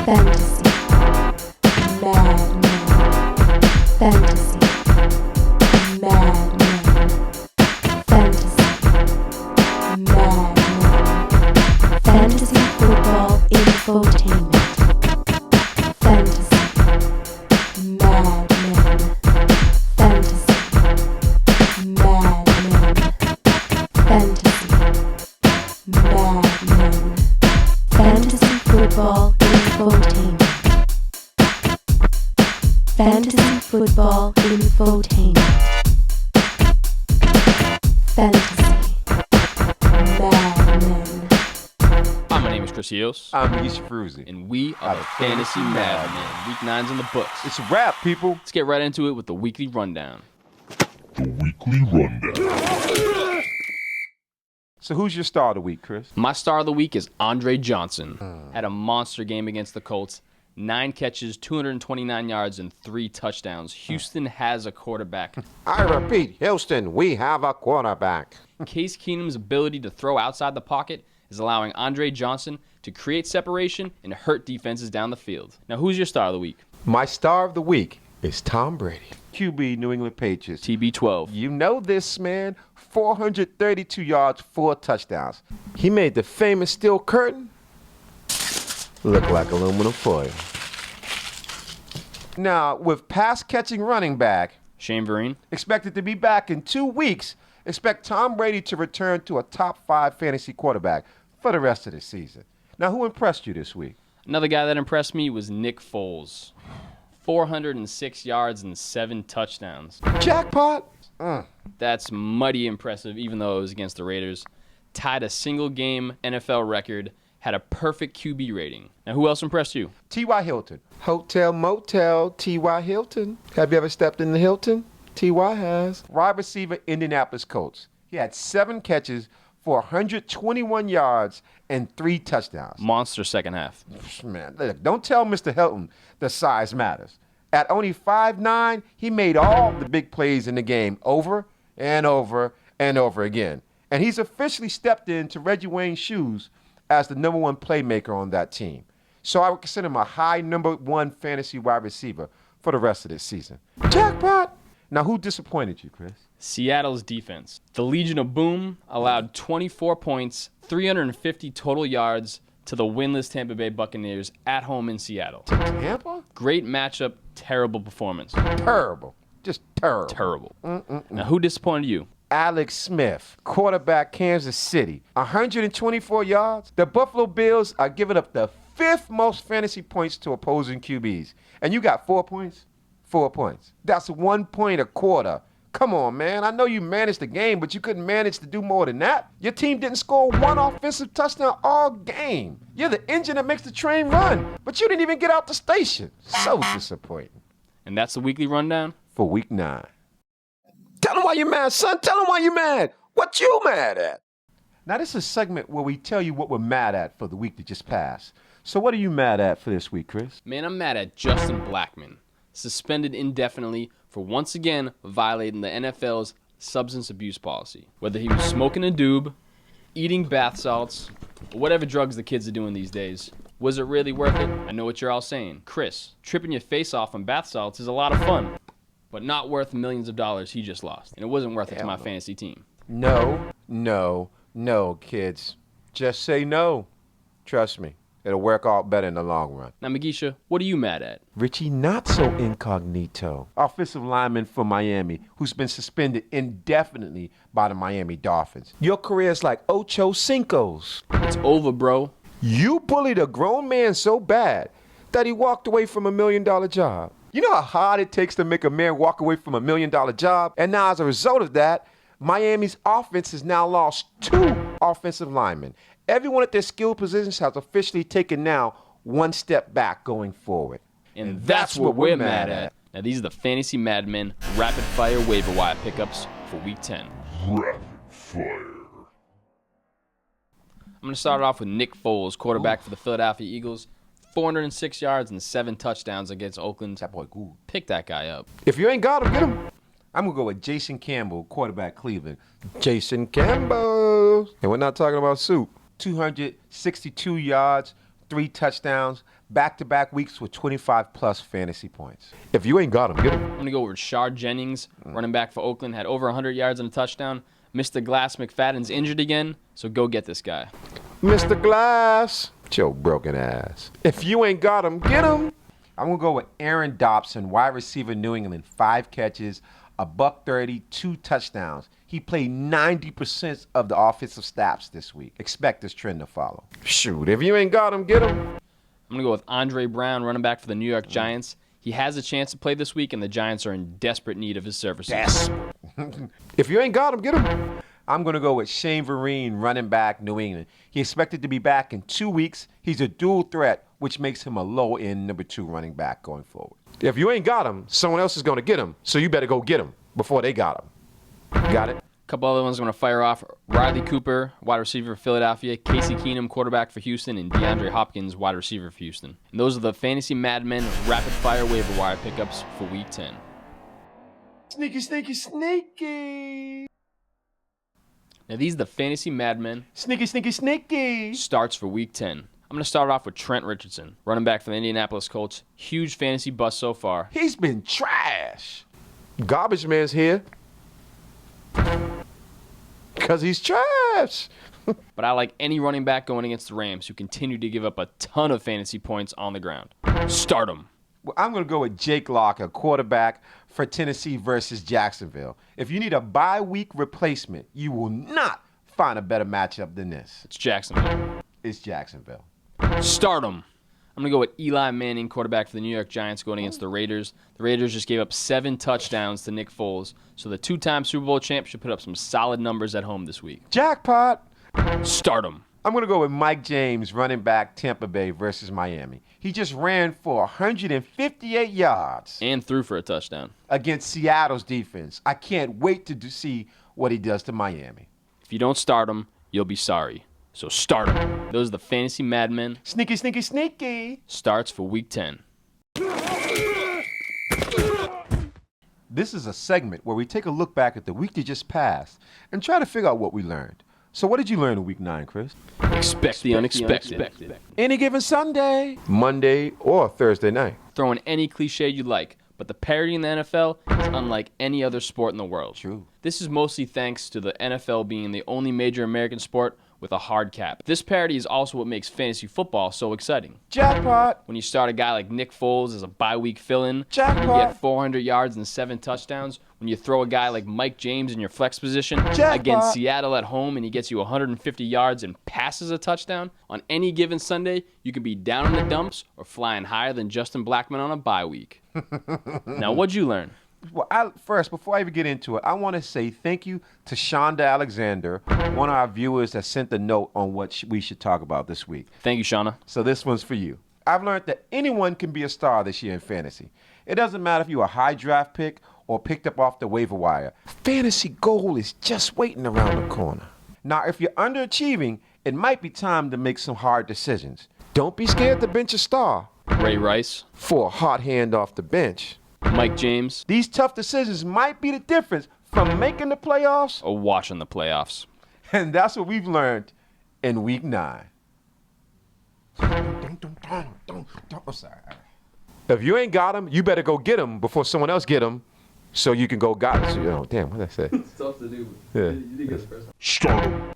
Fantasy. Madmen. Fantasy. Madmen. Fantasy. Madmen. Fantasy football infotainment. Fantasy. Madmen. Fantasy. Madmen. Fantasy. Madmen. Fantasy football infotainment. Fantasy football infotainment. Fantasy. Madmen. Hi, my name is Chris Eos, I'm East Fruzy. and we are the Fantasy Madmen. Week 9's in the books. It's a wrap, people. Let's get right into it with the weekly rundown. So who's your star of the week, Chris? My star of the week is Andre Johnson. Had a monster game against the Colts. 9 catches, 229 yards, and 3 touchdowns. Houston has a quarterback. I repeat, Houston, we have a quarterback. Case Keenum's ability to throw outside the pocket is allowing Andre Johnson to create separation and hurt defenses down the field. Now, who's your star of the week? My star of the week is Tom Brady. QB, New England Patriots. TB12. You know this, man. 432 yards, 4 touchdowns. He made the famous steel curtain look like aluminum foil. Now, with pass-catching running back, Shane Vereen. expected to be back in 2 weeks, expect Tom Brady to return to a top 5 fantasy quarterback for the rest of the season. Now, who impressed you this week? Another guy that impressed me was Nick Foles. 406 yards and 7 touchdowns. Jackpot? That's mighty impressive, even though it was against the Raiders. Tied a single-game NFL record, had a perfect QB rating. Now, who else impressed you? T.Y. Hilton. Hotel Motel, T.Y. Hilton. Have you ever stepped in the Hilton? T.Y. has. Wide receiver, Indianapolis Colts. He had 7 catches for 121 yards and 3 touchdowns. Monster second half. Man, look, don't tell Mr. Hilton the size matters. At only 5'9", he made all the big plays in the game over and over and over again. And he's officially stepped into Reggie Wayne's shoes as the number 1 playmaker on that team. So I would consider him a high number 1 fantasy wide receiver for the rest of this season. Jackpot! Now, who disappointed you, Chris? Seattle's defense. The Legion of Boom allowed 24 points, 350 total yards to the winless Tampa Bay Buccaneers at home in Seattle. Tampa? Great matchup, terrible performance. Terrible. Just terrible. Terrible. Now, who disappointed you? Alex Smith, quarterback, Kansas City. 124 yards. The Buffalo Bills are giving up the 5th most fantasy points to opposing QBs. And you got 4 points? 4 points. That's 1 point a quarter. Come on, man. I know you managed the game, but you couldn't manage to do more than that. Your team didn't score 1 offensive touchdown all game. You're the engine that makes the train run, but you didn't even get out the station. So disappointing. And that's the weekly rundown. For week 9. Tell him why you're mad, son. Tell him why you're mad. What you mad at? Now, this is a segment where we tell you what we're mad at for the week that just passed. So what are you mad at for this week, Chris? Man, I'm mad at Justin Blackmon. Suspended indefinitely for once again violating the NFL's substance abuse policy. Whether he was smoking a doob, eating bath salts, or whatever drugs the kids are doing these days, was it really worth it? I know what you're all saying. Chris, tripping your face off on bath salts is a lot of fun, but not worth the millions of dollars he just lost. And it wasn't worth it to my fantasy team. No, kids. Just say no. Trust me. It'll work out better in the long run. Now, Magisha, what are you mad at? Richie Not So Incognito, offensive lineman for Miami, who's been suspended indefinitely by the Miami Dolphins. Your career is like Ocho Cinco's. It's over, bro. You bullied a grown man so bad that he walked away from $1 million job. You know how hard it takes to make a man walk away from $1 million job? And now as a result of that, Miami's offense has now lost 2 offensive linemen. Everyone at their skilled positions has officially taken now 1 step back going forward. And that's what we're mad at. Now, these are the Fantasy Madmen Rapid Fire Waiver Wire pickups for Week 10. Rapid fire. I'm going to start off with Nick Foles, quarterback for the Philadelphia Eagles. 406 yards and 7 touchdowns against Oakland. That boy good. Pick that guy up. If you ain't got him, get him. I'm going to go with Jason Campbell, quarterback Cleveland. Jason Campbell. And we're not talking about soup. 262 yards, 3 touchdowns, back-to-back weeks with 25-plus fantasy points. If you ain't got him, get him. I'm going to go with Rashard Jennings, running back for Oakland, had over 100 yards and a touchdown. Mr. Glass McFadden's injured again, so go get this guy. Mr. Glass, your broken ass. If you ain't got him, get him. I'm going to go with Aaron Dobson, wide receiver, New England, 5 catches, a $130, 2 touchdowns. He played 90% of the offensive snaps this week. Expect this trend to follow. Shoot, if you ain't got him, get him. I'm going to go with Andre Brown, running back for the New York Giants. He has a chance to play this week, and the Giants are in desperate need of his services. If you ain't got him, get him. I'm going to go with Shane Vereen, running back, New England. He's expected to be back in 2 weeks. He's a dual threat, which makes him a low-end number 2 running back going forward. If you ain't got him, someone else is going to get him, so you better go get him before they got him. Got it? A couple other ones I'm going to fire off. Riley Cooper, wide receiver for Philadelphia. Casey Keenum, quarterback for Houston. And DeAndre Hopkins, wide receiver for Houston. And those are the Fantasy Madmen rapid-fire waiver wire pickups for Week 10. Sneaky, sneaky, sneaky. Now, these are the Fantasy Madmen Sneaky, sneaky, sneaky. starts for Week 10. I'm going to start off with Trent Richardson, running back for the Indianapolis Colts. Huge fantasy bust so far. He's been trash. Garbage man's here. Because he's trash. But I like any running back going against the Rams who continue to give up a ton of fantasy points on the ground. Start him. Well, I'm going to go with Jake Locker, quarterback for Tennessee versus Jacksonville. If you need a bye-week replacement, you will not find a better matchup than this. It's Jacksonville. It's Jacksonville. Start him. I'm going to go with Eli Manning, quarterback for the New York Giants, going against the Raiders. The Raiders just gave up 7 touchdowns to Nick Foles, so the 2-time Super Bowl champ should put up some solid numbers at home this week. Jackpot. Start him. I'm going to go with Mike James, running back Tampa Bay versus Miami. He just ran for 158 yards. And threw for a touchdown. Against Seattle's defense. I can't wait to see what he does to Miami. If you don't start him, you'll be sorry. So start him. Those are the Fantasy Madmen. Sneaky, sneaky, sneaky. Starts for Week 10. This is a segment where we take a look back at the week that just passed and try to figure out what we learned. So what did you learn in Week 9, Chris? Expect the unexpected. Any given Sunday, Monday, or Thursday night. Throw in any cliche you like, but the parity in the NFL is unlike any other sport in the world. True. This is mostly thanks to the NFL being the only major American sport with a hard cap. This parity is also what makes fantasy football so exciting. Jackpot. When you start a guy like Nick Foles as a bye-week fill-in, Jackpot. you get 400 yards and 7 touchdowns. When you throw a guy like Mike James in your flex position Jackpot. against Seattle at home and he gets you 150 yards and passes a touchdown, on any given Sunday, you can be down in the dumps or flying higher than Justin Blackmon on a bye week. Now, what'd you learn? Well, first, before I even get into it, I want to say thank you to Shonda Alexander, one of our viewers that sent the note on what we should talk about this week. Thank you, Shauna. So this one's for you. I've learned that anyone can be a star this year in fantasy. It doesn't matter if you're a high draft pick or picked up off the waiver wire. Fantasy gold is just waiting around the corner. Now, if you're underachieving, it might be time to make some hard decisions. Don't be scared to bench a star Ray Rice, for a hot hand off the bench. Mike James, These tough decisions might be the difference from making the playoffs, or watching the playoffs. and that's what we've learned in Week 9. I'm sorry. If you ain't got him, you better go get him before someone else get him, so you can go got it. So, damn, what did I say? It's tough to do. Yeah. You did get the first one. Start 'em.